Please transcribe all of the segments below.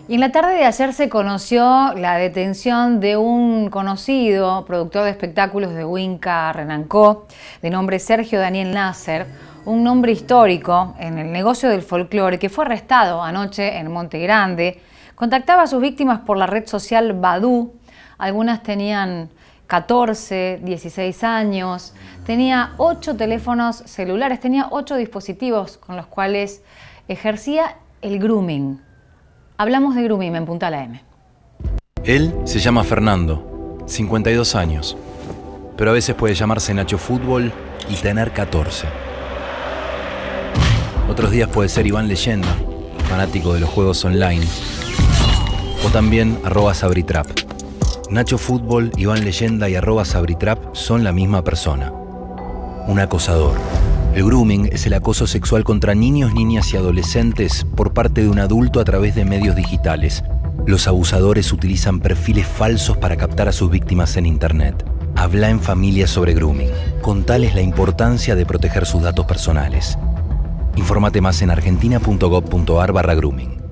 Y en la tarde de ayer se conoció la detención de un conocido productor de espectáculos de Winca Renancó, de nombre Sergio Daniel Nasser, un nombre histórico en el negocio del folclore, que fue arrestado anoche en Monte Grande. Contactaba a sus víctimas por la red social Badoo. Algunas tenían 14, 16 años, tenía 8 teléfonos celulares, tenía 8 dispositivos con los cuales ejercía el grooming. Hablamos de grooming en Punta la M. Él se llama Fernando, 52 años, pero a veces puede llamarse Nacho Fútbol y tener 14. Otros días puede ser Iván Leyenda, fanático de los juegos online, o también @Sabritrap. Nacho Fútbol, Iván Leyenda y @Sabritrap son la misma persona, un acosador. El grooming es el acoso sexual contra niños, niñas y adolescentes por parte de un adulto a través de medios digitales. Los abusadores utilizan perfiles falsos para captar a sus víctimas en Internet. Habla en familia sobre grooming. Contales la importancia de proteger sus datos personales. Infórmate más en argentina.gov.ar/grooming.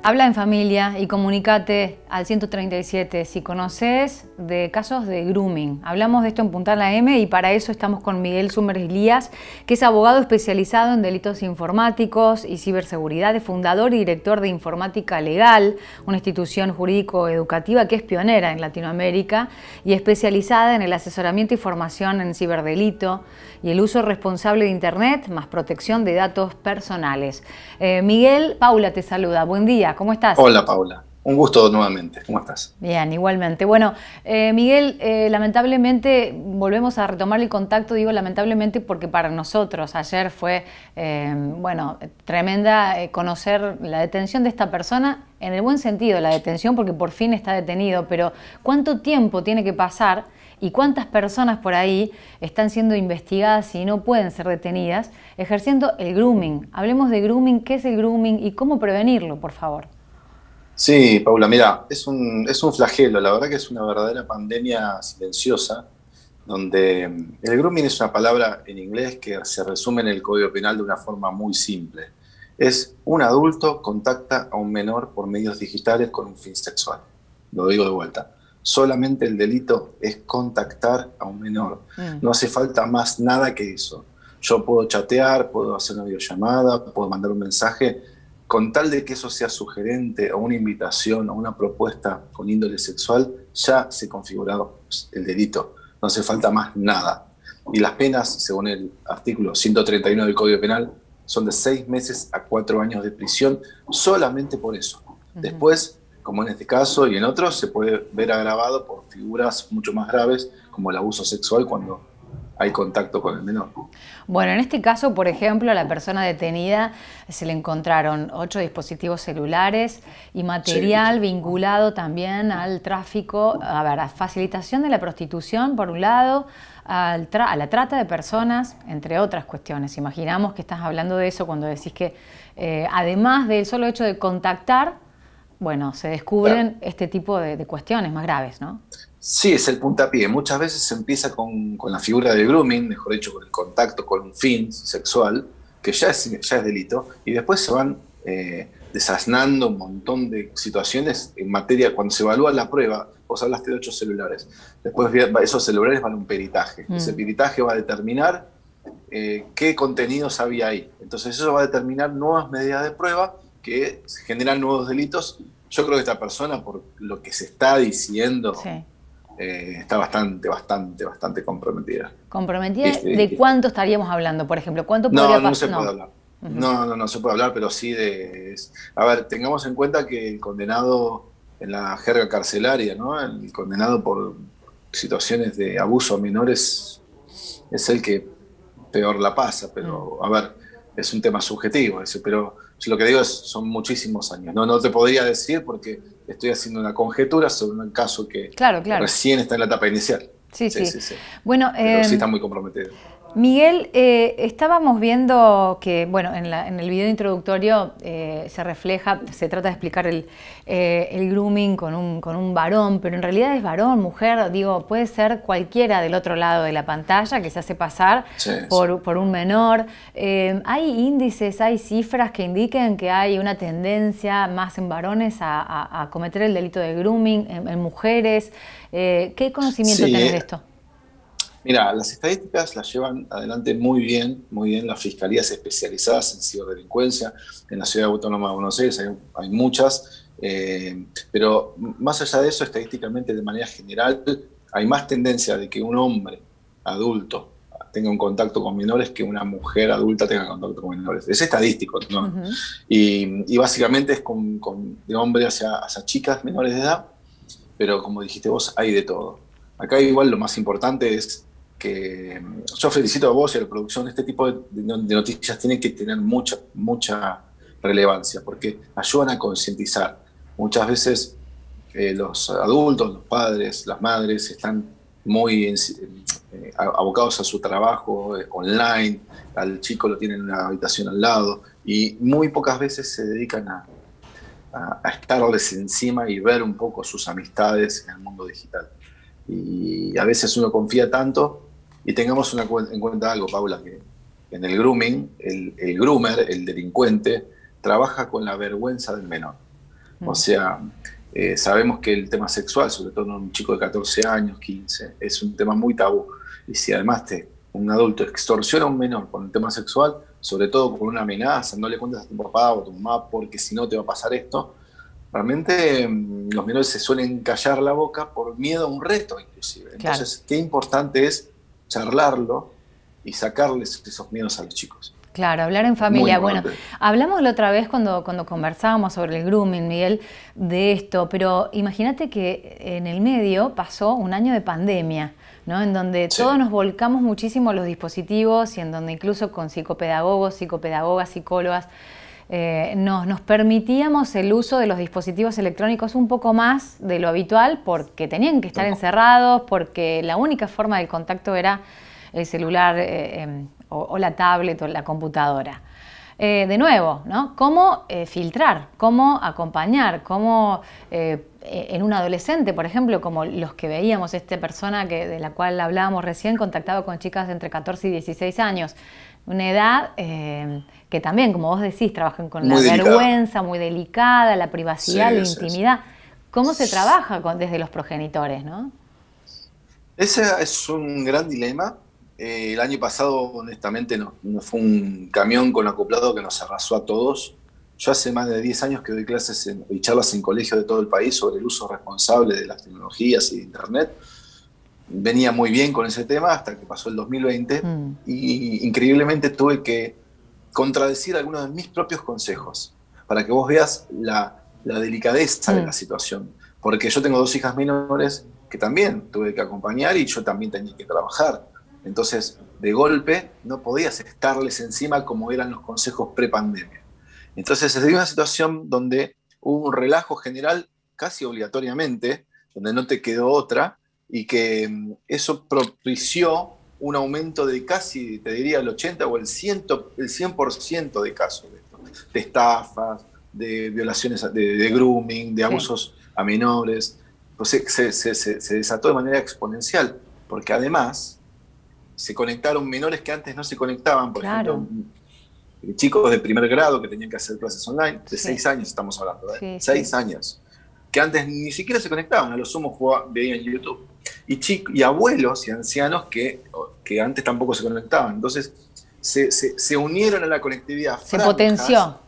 Habla en familia y comunícate al 137 si conoces de casos de grooming. Hablamos de esto en Punta la M y para eso estamos con Miguel Summers Elías, que es abogado especializado en delitos informáticos y ciberseguridad, es fundador y director de Informática Legal, una institución jurídico-educativa que es pionera en Latinoamérica y especializada en el asesoramiento y formación en ciberdelito y el uso responsable de Internet, más protección de datos personales. Miguel, Paula te saluda. Buen día. ¿Cómo estás? Hola, Paula. Un gusto nuevamente. ¿Cómo estás? Bien, igualmente. Bueno, Miguel, lamentablemente volvemos a retomar el contacto, digo lamentablemente porque para nosotros ayer fue, tremenda conocer la detención de esta persona, en el buen sentido la detención porque por fin está detenido, pero ¿cuánto tiempo tiene que pasar y cuántas personas por ahí están siendo investigadas y no pueden ser detenidas ejerciendo el grooming? Hablemos de grooming, ¿qué es el grooming y cómo prevenirlo, por favor? Sí, Paula, mira, es un flagelo, la verdad que es una verdadera pandemia silenciosa, donde el grooming es una palabra en inglés que se resume en el Código Penal de una forma muy simple. Es un adulto contacta a un menor por medios digitales con un fin sexual. Lo digo de vuelta. Solamente el delito es contactar a un menor. No hace falta más nada que eso. Yo puedo chatear, puedo hacer una videollamada, puedo mandar un mensaje, con tal de que eso sea sugerente o una invitación o una propuesta con índole sexual, ya se configura el delito. No hace falta más nada. Y las penas, según el artículo 131 del Código Penal, son de 6 meses a 4 años de prisión solamente por eso. Después, como en este caso y en otros, se puede ver agravado por figuras mucho más graves como el abuso sexual cuando hay contacto con el menor. Bueno, en este caso, por ejemplo, a la persona detenida se le encontraron 8 dispositivos celulares y material vinculado también al tráfico, a facilitación de la prostitución, por un lado, a la trata de personas, entre otras cuestiones. Imaginamos que estás hablando de eso cuando decís que, además del solo hecho de contactar, bueno, se descubren este tipo de cuestiones más graves, ¿no? Sí, es el puntapié. Muchas veces se empieza con la figura del grooming, mejor dicho, con el contacto con un fin sexual, que ya es delito, y después se van desasnando un montón de situaciones en materia, cuando se evalúa la prueba, vos hablaste de 8 celulares, después esos celulares van a un peritaje. Ese peritaje va a determinar qué contenidos había ahí. Entonces eso va a determinar nuevas medidas de prueba que generan nuevos delitos. Yo creo que esta persona, por lo que se está diciendo, está bastante comprometida. ¿Comprometida? ¿De cuánto estaríamos hablando, por ejemplo? ¿Cuánto podría pasar? No se puede hablar. No se puede hablar, pero sí de... A ver, tengamos en cuenta que el condenado en la jerga carcelaria, ¿no? El condenado por situaciones de abuso a menores es el que peor la pasa, pero a ver, es un tema subjetivo ese, pero yo lo que digo son muchísimos años. No te podría decir porque estoy haciendo una conjetura sobre un caso que recién está en la etapa inicial. Sí. Bueno, pero sí está muy comprometido. Miguel, estábamos viendo que, bueno, en el video introductorio se refleja, se trata de explicar el grooming con un varón, pero en realidad es varón, mujer, digo, puede ser cualquiera del otro lado de la pantalla que se hace pasar por un menor. ¿Hay índices, hay cifras que indiquen que hay una tendencia más en varones a cometer el delito de grooming, en mujeres? ¿Qué conocimiento tenés de esto? Mira, las estadísticas las llevan adelante muy bien las fiscalías especializadas en ciberdelincuencia. En la Ciudad Autónoma de Buenos Aires hay muchas, pero más allá de eso, estadísticamente, de manera general, hay más tendencia de que un hombre adulto tenga un contacto con menores que una mujer adulta tenga contacto con menores. Es estadístico, ¿no? Uh-huh. Y básicamente es de hombre hacia chicas menores de edad, pero como dijiste vos, hay de todo. Acá igual lo más importante es que yo felicito a vos y a la producción. Este tipo de noticias tienen que tener mucha relevancia porque ayudan a concientizar. Muchas veces los adultos, los padres, las madres están muy abocados a su trabajo online, al chico lo tienen en una habitación al lado y muy pocas veces se dedican a estarles encima y ver un poco sus amistades en el mundo digital. Y a veces uno confía tanto. Y tengamos en cuenta algo, Paula, que en el grooming, el groomer, el delincuente, trabaja con la vergüenza del menor. O sea, sabemos que el tema sexual, sobre todo en un chico de 14 años, 15, es un tema muy tabú. Y si además un adulto extorsiona a un menor con el tema sexual, sobre todo con una amenaza, no le cuentes a tu papá o a tu mamá porque si no te va a pasar esto, realmente los menores se suelen callar la boca por miedo a un reto, inclusive. Entonces, qué importante es charlarlo y sacarles esos miedos a los chicos. Claro, hablar en familia. Bueno, hablamos la otra vez cuando conversábamos sobre el grooming, Miguel, de esto, pero imagínate que en el medio pasó un año de pandemia, ¿no? En donde todos nos volcamos muchísimo a los dispositivos y en donde incluso con psicopedagogos, psicopedagogas, psicólogas, nos permitíamos el uso de los dispositivos electrónicos un poco más de lo habitual porque tenían que estar encerrados, porque la única forma del contacto era el celular o la tablet o la computadora. De nuevo, ¿no? ¿Cómo filtrar? ¿Cómo acompañar? ¿Cómo en un adolescente, por ejemplo, como los que veíamos, esta persona de la cual hablábamos recién, contactado con chicas de entre 14 y 16 años? Una edad que también, como vos decís, trabajan con la vergüenza, muy delicada, la privacidad, la intimidad. ¿Cómo se trabaja desde los progenitores, no? Ese es un gran dilema. El año pasado, honestamente, no fue un camión con acoplado que nos arrasó a todos. Yo hace más de 10 años que doy clases y charlas en colegios de todo el país sobre el uso responsable de las tecnologías y de Internet. Venía muy bien con ese tema hasta que pasó el 2020 y increíblemente tuve que contradecir algunos de mis propios consejos para que vos veas la delicadeza de la situación. Porque yo tengo 2 hijas menores que también tuve que acompañar y yo también tenía que trabajar. Entonces, de golpe, no podías estarles encima como eran los consejos pre-pandemia. Entonces, se dio una situación donde hubo un relajo general casi obligatoriamente, donde no te quedó otra, y que eso propició un aumento de casi, te diría, el 80 o el 100% de casos de estafas, de violaciones, de grooming, de abusos a menores. Entonces se desató de manera exponencial, porque además se conectaron menores que antes no se conectaban, por ejemplo, chicos de primer grado que tenían que hacer clases online, de 6 años estamos hablando, 6 años, que antes ni siquiera se conectaban, a lo sumo veían YouTube. Y abuelos y ancianos que antes tampoco se conectaban. Entonces se unieron a la conectividad. Se potenció.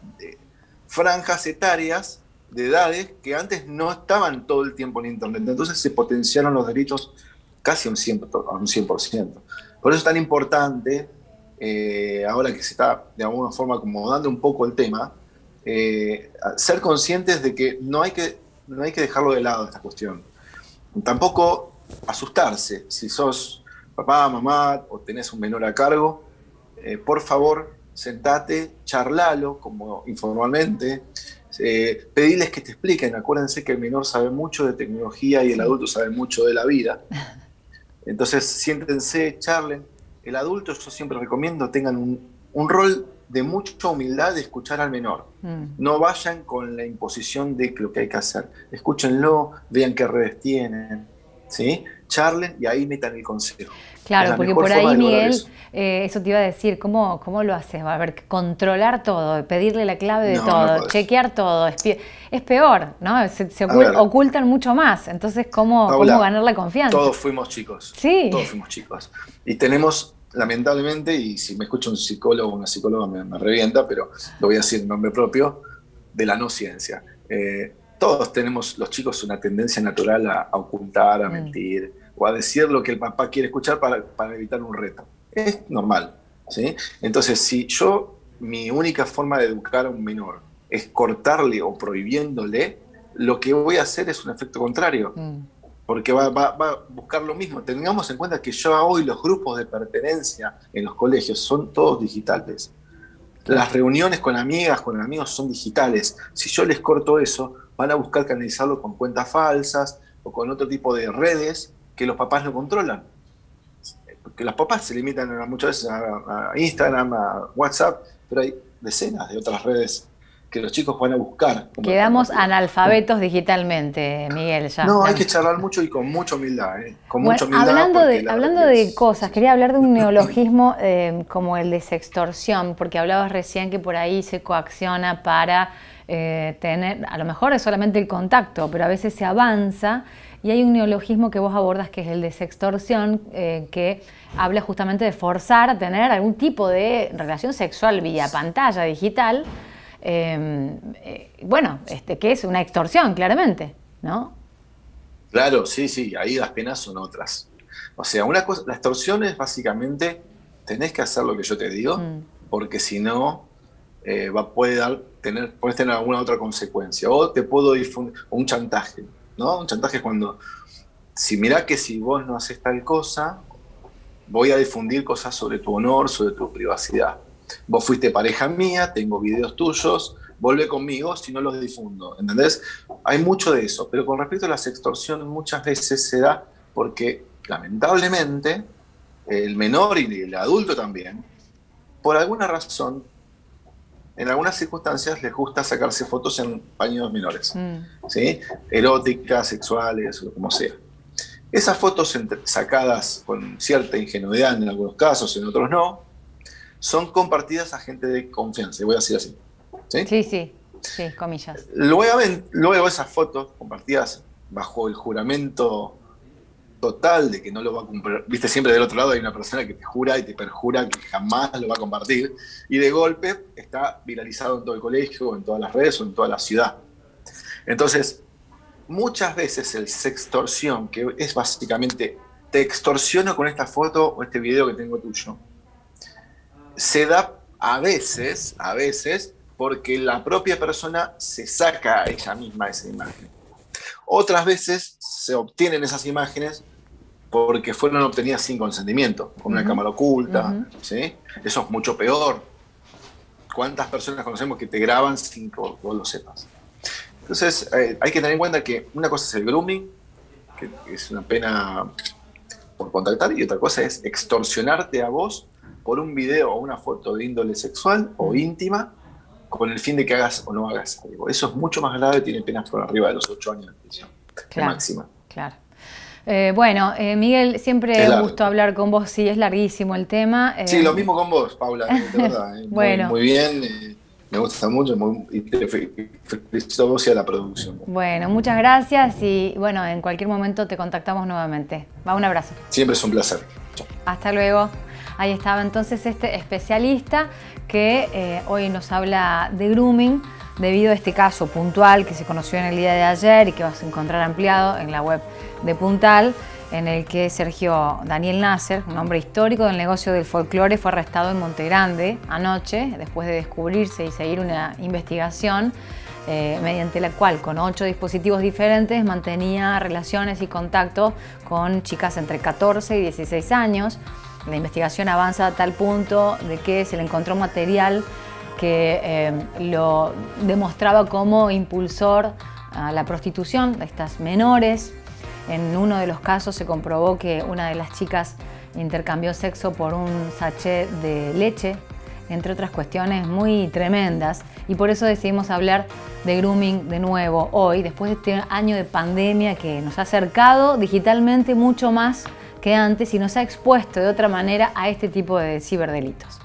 Franjas etarias de edades que antes no estaban todo el tiempo en Internet. Entonces se potenciaron los delitos casi a un 100%. Por eso es tan importante, ahora que se está de alguna forma acomodando un poco el tema, ser conscientes de que no hay que dejarlo de lado esta cuestión. Tampoco asustarse. Si sos papá, mamá o tenés un menor a cargo, por favor, sentate, charlalo como informalmente, pedirles que te expliquen. Acuérdense que el menor sabe mucho de tecnología y el adulto sabe mucho de la vida. Entonces, siéntense, charlen. el adulto, yo siempre recomiendo, tengan un rol de mucha humildad de escuchar al menor. No vayan con la imposición de lo que hay que hacer. Escúchenlo, vean qué redes tienen, ¿sí? Charlen y ahí metan el consejo. Claro, porque por ahí, Miguel, eso te iba a decir, ¿cómo lo haces? Va a haber que controlar todo, pedirle la clave de todo, chequear todo. Es peor, ¿no? Se ocultan mucho más. Entonces, ¿cómo ganar la confianza? Todos fuimos chicos. Sí. Todos fuimos chicos. Y tenemos, lamentablemente, y si me escucha un psicólogo o una psicóloga me revienta, pero lo voy a decir en nombre propio, de la no ciencia. Todos tenemos, los chicos, una tendencia natural a ocultar, a mentir, o a decir lo que el papá quiere escuchar para evitar un reto. Es normal, ¿sí? Entonces, si mi única forma de educar a un menor es cortarle o prohibiéndole, lo que voy a hacer es un efecto contrario, porque va a buscar lo mismo. Tengamos en cuenta que ya hoy los grupos de pertenencia en los colegios son todos digitales. Las reuniones con amigas, con amigos son digitales. Si yo les corto eso, van a buscar canalizarlo con cuentas falsas o con otro tipo de redes que los papás no controlan. Porque los papás se limitan muchas veces a Instagram, a WhatsApp, pero hay decenas de otras redes que los chicos van a buscar. Quedamos analfabetos digitalmente, Miguel, ya. No, hay que charlar mucho y con mucha humildad. Con mucha humildad. Hablando de cosas, quería hablar de un neologismo como el de sextorsión, porque hablabas recién que por ahí se coacciona para tener, a lo mejor es solamente el contacto, pero a veces se avanza, y hay un neologismo que vos abordas que es el de sextorsión, que habla justamente de forzar a tener algún tipo de relación sexual vía pantalla digital. Bueno, que es una extorsión, claramente, ¿no? Claro, sí, ahí las penas son otras. O sea, una cosa, la extorsión es básicamente, tenés que hacer lo que yo te digo, porque si no, puedes tener alguna otra consecuencia, o te puedo difundir, un chantaje, ¿no? Un chantaje es cuando, mirá que si vos no haces tal cosa, voy a difundir cosas sobre tu honor, sobre tu privacidad. Vos fuiste pareja mía, tengo videos tuyos, vuelve conmigo si no los difundo, ¿entendés? Hay mucho de eso, pero con respecto a la sextorsión muchas veces se da porque, lamentablemente, el menor y el adulto también, por alguna razón, en algunas circunstancias les gusta sacarse fotos en paños menores, ¿sí? Eróticas, sexuales, o como sea. Esas fotos sacadas con cierta ingenuidad en algunos casos, en otros no, son compartidas a gente de confianza, y voy a decir así. Sí, comillas. Luego esas fotos compartidas bajo el juramento total de que no lo va a cumplir. Viste, siempre del otro lado hay una persona que te jura y te perjura que jamás lo va a compartir, y de golpe está viralizado en todo el colegio, en todas las redes o en toda la ciudad. Entonces, muchas veces el sextorsión, que es básicamente te extorsiono con esta foto o este video que tengo tuyo, se da a veces, porque la propia persona se saca a ella misma esa imagen. Otras veces se obtienen esas imágenes porque fueron obtenidas sin consentimiento, con una cámara oculta, ¿sí? Eso es mucho peor. ¿Cuántas personas conocemos que te graban sin que vos lo sepas? Entonces, hay que tener en cuenta que una cosa es el grooming, que es una pena por contactar, y otra cosa es extorsionarte a vos por un video o una foto de índole sexual o íntima con el fin de que hagas o no hagas algo. Eso es mucho más grave, tiene penas por arriba de los 8 años de prisión, claro, máxima. Claro. Bueno, Miguel, siempre un gusto hablar con vos. Sí, es larguísimo el tema. Sí, lo mismo con vos, Paula, de verdad. Bueno. Muy bien, me gusta mucho y te felicito a vos y a la producción. Bueno, muchas gracias y bueno, en cualquier momento te contactamos nuevamente. Un abrazo. Siempre es un placer. Chao. Hasta luego. Ahí estaba entonces este especialista que hoy nos habla de grooming debido a este caso puntual que se conoció en el día de ayer y que vas a encontrar ampliado en la web de Puntal, en el que Sergio Daniel Nasser, un hombre histórico del negocio del folclore, fue arrestado en Montegrande anoche después de descubrirse y seguir una investigación mediante la cual con 8 dispositivos diferentes mantenía relaciones y contactos con chicas entre 14 y 16 años. La investigación avanza a tal punto de que se le encontró material que lo demostraba como impulsor a la prostitución de estas menores. En uno de los casos se comprobó que una de las chicas intercambió sexo por un sachet de leche, entre otras cuestiones muy tremendas, y por eso decidimos hablar de grooming de nuevo hoy, después de este año de pandemia que nos ha acercado digitalmente mucho más que antes y nos ha expuesto de otra manera a este tipo de ciberdelitos.